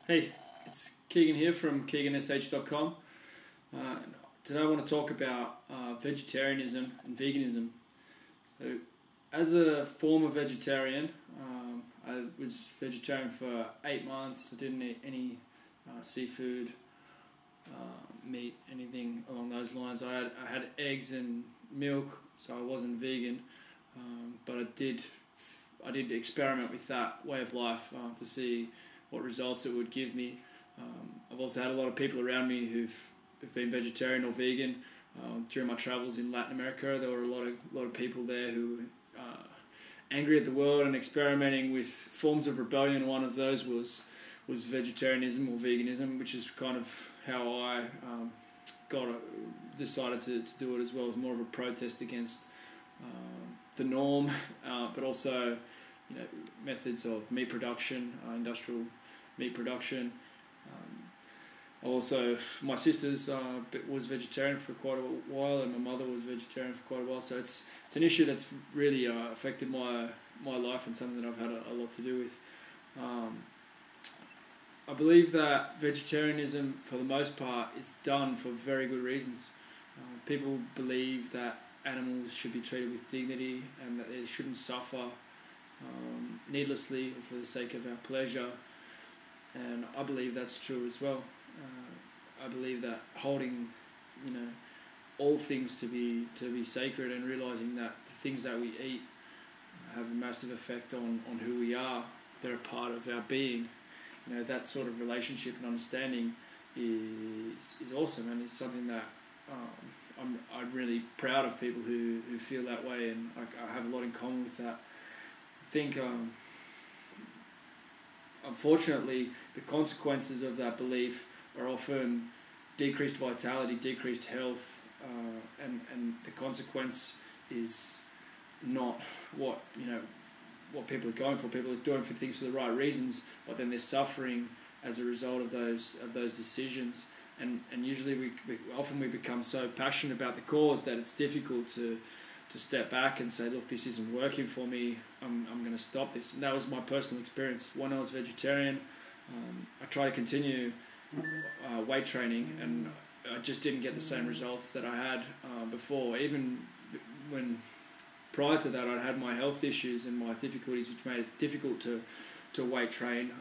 Hey, it's Keegan here from KeeganSH.com. Uh, Today I want to talk about vegetarianism and veganism. So, as a former vegetarian, I was vegetarian for 8 months. I didn't eat any seafood, meat, anything along those lines. I had eggs and milk, so I wasn't vegan, but I did experiment with that way of life to see what results it would give me. I've also had a lot of people around me who've been vegetarian or vegan. During my travels in Latin America, there were a lot of people there who were angry at the world and experimenting with forms of rebellion. One of those was vegetarianism or veganism, which is kind of how I decided to do it as well. As more of a protest against the norm, but also methods of meat production, industrial meat production. Also, my sister's was vegetarian for quite a while, and my mother was vegetarian for quite a while. So it's an issue that's really affected my life and something that I've had a lot to do with. I believe that vegetarianism, for the most part, is done for very good reasons. People believe that animals should be treated with dignity and that they shouldn't suffer needlessly for the sake of our pleasure, and I believe that's true as well. I believe that holding, all things to be sacred and realizing that the things that we eat have a massive effect on who we are. They're a part of our being. That sort of relationship and understanding is awesome, and is something that I'm really proud of people who feel that way, and I have a lot in common with that. I think unfortunately the consequences of that belief are often decreased vitality, decreased health, and the consequence is not what people are going for. People are doing for things for the right reasons, but then they're suffering as a result of those decisions. And usually we become so passionate about the cause that it's difficult to step back and say, look, this isn't working for me. I'm going to stop this. And that was my personal experience. When I was vegetarian, I tried to continue weight training, and I just didn't get the same results that I had before. Even when prior to that, I'd had my health issues and my difficulties, which made it difficult to weight train.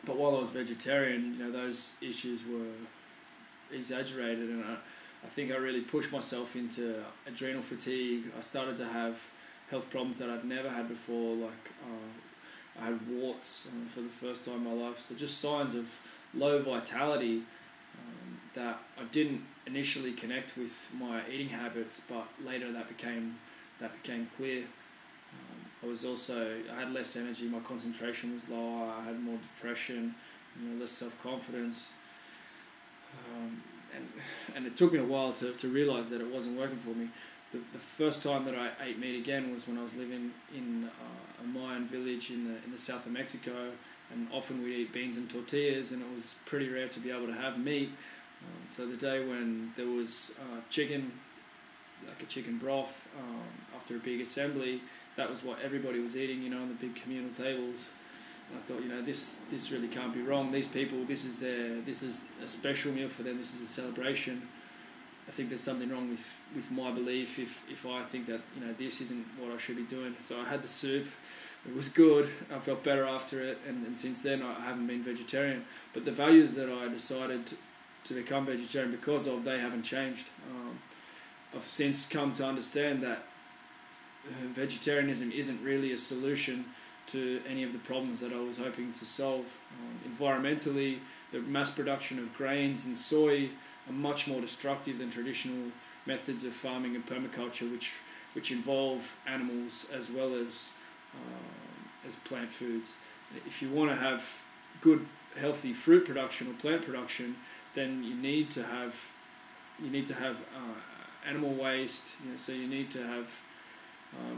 But while I was vegetarian, those issues were exaggerated, and I think I really pushed myself into adrenal fatigue. I started to have health problems that I'd never had before, like I had warts for the first time in my life. So just signs of low vitality that I didn't initially connect with my eating habits, but later that became clear. I had less energy, my concentration was lower, I had more depression, less self-confidence, and it took me a while to realise that it wasn't working for me. The first time that I ate meat again was when I was living in a Mayan village in the south of Mexico, and often we'd eat beans and tortillas, and it was pretty rare to be able to have meat. So the day when there was chicken, like a chicken broth, after a big assembly, that was what everybody was eating, on the big communal tables. And I thought, this really can't be wrong. These people, this is a special meal for them. This is a celebration. I think there's something wrong with my belief if I think that this isn't what I should be doing. So I had the soup. It was good. I felt better after it, and since then I haven't been vegetarian. But the values that I decided to become vegetarian because of, they haven't changed. I've since come to understand that vegetarianism isn't really a solution to any of the problems that I was hoping to solve. Environmentally, the mass production of grains and soy are much more destructive than traditional methods of farming and permaculture, which involve animals as well as plant foods. If you want to have good, healthy fruit production or plant production, then you need to have animal waste. So you need to have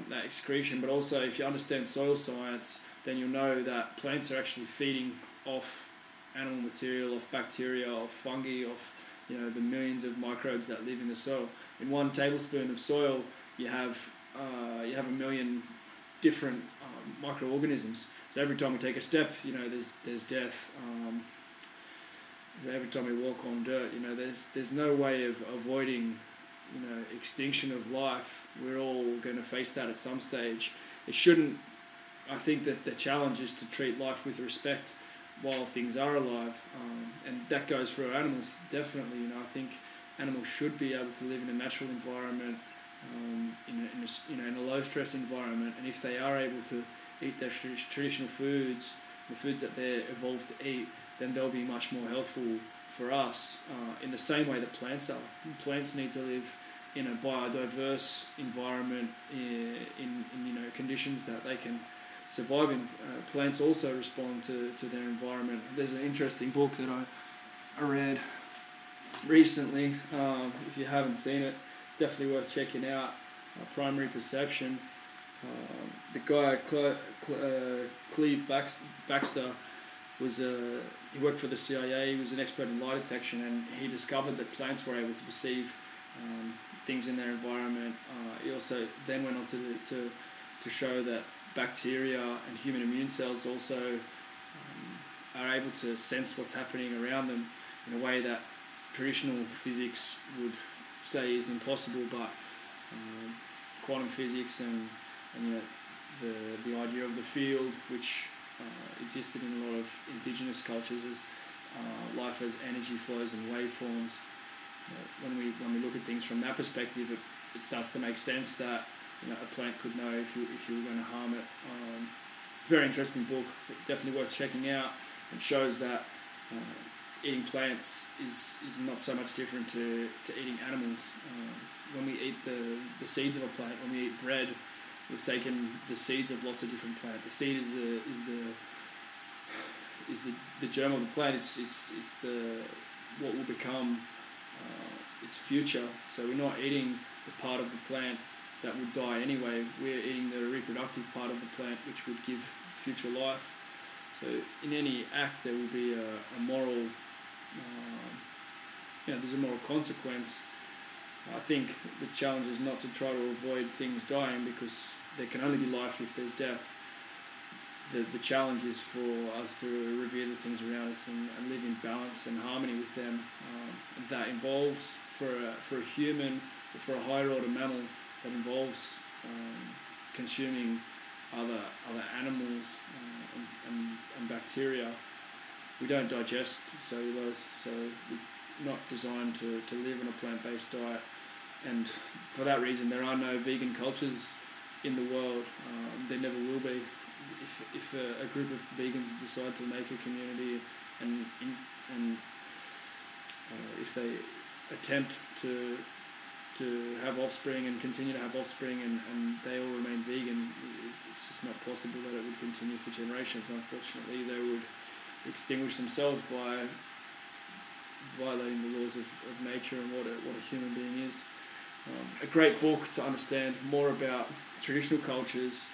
that excretion. But also, if you understand soil science, then you'll know that plants are actually feeding off animal material, off bacteria, off fungi, off the millions of microbes that live in the soil. In 1 tablespoon of soil, you have a million different microorganisms. So every time we take a step, there's death. So every time we walk on dirt, there's no way of avoiding, extinction of life. We're all going to face that at some stage. It shouldn't. I think that the challenge is to treat life with respect while things are alive, and that goes for our animals definitely. I think animals should be able to live in a natural environment, in a low stress environment, and if they are able to eat their traditional foods, the foods that they're evolved to eat, then they'll be much more healthful for us. In the same way that plants are. Plants need to live in a biodiverse environment, in conditions that they can survive in. Plants also respond to their environment. There's an interesting book that I read recently. If you haven't seen it, definitely worth checking out. Primary Perception. The guy Cleve Baxter he worked for the CIA. He was an expert in lie detection, and he discovered that plants were able to perceive things in their environment. He also then went on to show that bacteria and human immune cells also are able to sense what's happening around them in a way that traditional physics would say is impossible, but quantum physics and the idea of the field, which existed in a lot of indigenous cultures as life as energy flows and waveforms. When we look at things from that perspective, it starts to make sense that a plant could know if you were going to harm it. Very interesting book, definitely worth checking out. It shows that eating plants is not so much different to eating animals. When we eat the seeds of a plant, when we eat bread, we've taken the seeds of lots of different plants. The seed is the germ of the plant. It's the what will become its future. So we're not eating the part of the plant that would die anyway. We're eating the reproductive part of the plant, which would give future life. So in any act, there will be a moral. There's a moral consequence. I think the challenge is not to try to avoid things dying, because there can only be life if there's death. The challenge is for us to revere the things around us and live in balance and harmony with them. That involves, for a human or for a higher order mammal, that involves consuming other animals and bacteria. We don't digest cellulose, so we're not designed to live on a plant-based diet. And for that reason, there are no vegan cultures in the world. There never will be. If a group of vegans decide to make a community and if they attempt to have offspring and continue to have offspring and they all remain vegan, it's just not possible that it would continue for generations. Unfortunately, they would extinguish themselves by violating the laws of nature and what a human being is. A great book to understand more about traditional cultures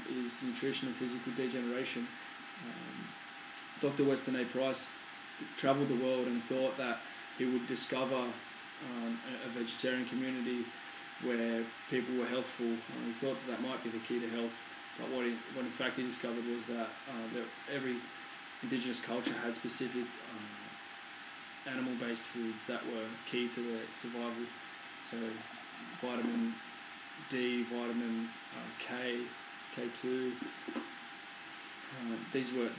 is Nutrition and Physical Degeneration. Dr. Weston A. Price travelled the world and thought that he would discover a vegetarian community where people were healthful. He thought that might be the key to health, but what in fact he discovered was that every indigenous culture had specific animal-based foods that were key to their survival. So vitamin D, vitamin K, K2. These were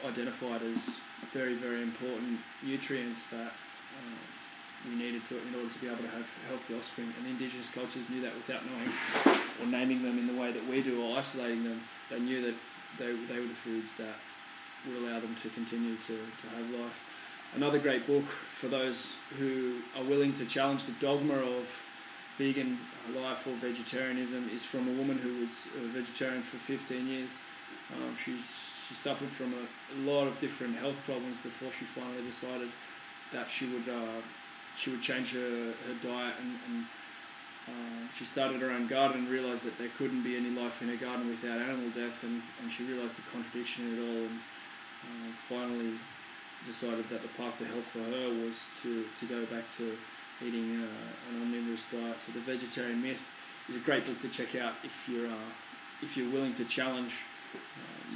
identified as very, very important nutrients that we needed in order to be able to have healthy offspring. And the indigenous cultures knew that without knowing or naming them in the way that we do or isolating them. They knew that they were the foods that would allow them to continue to have life. Another great book for those who are willing to challenge the dogma of vegan life or vegetarianism is from a woman who was a vegetarian for 15 years. She suffered from a lot of different health problems before she finally decided that she would change her diet, and she started her own garden and realised that there couldn't be any life in her garden without animal death, and she realised the contradiction in it all, and finally decided that the path to health for her was to go back to eating an omnivorous diet. So The Vegetarian Myth is a great book to check out if you're if you're willing to challenge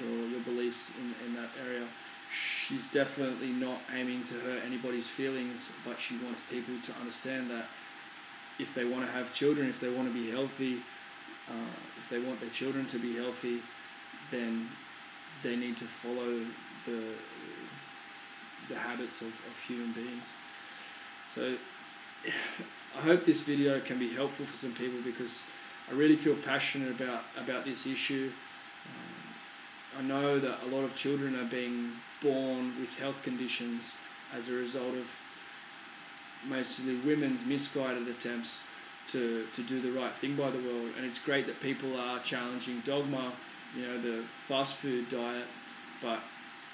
your beliefs in that area. She's definitely not aiming to hurt anybody's feelings, but she wants people to understand that if they want to have children, if they want to be healthy, if they want their children to be healthy, then they need to follow the habits of human beings. So I hope this video can be helpful for some people, because I really feel passionate about this issue. I know that a lot of children are being born with health conditions as a result of mostly women's misguided attempts to do the right thing by the world. And it's great that people are challenging dogma, the fast food diet, but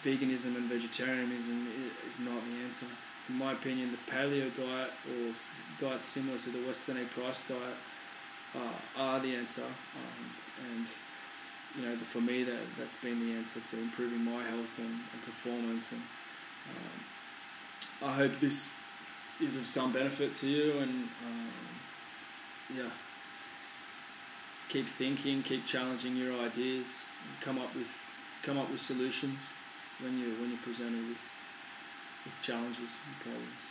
veganism and vegetarianism is not the answer. In my opinion, the paleo diet, or diets similar to the Weston A. Price diet, are the answer. And for me, that's been the answer to improving my health and performance. And I hope this is of some benefit to you. And keep thinking, keep challenging your ideas, and come up with solutions when you're presented with challenges and problems.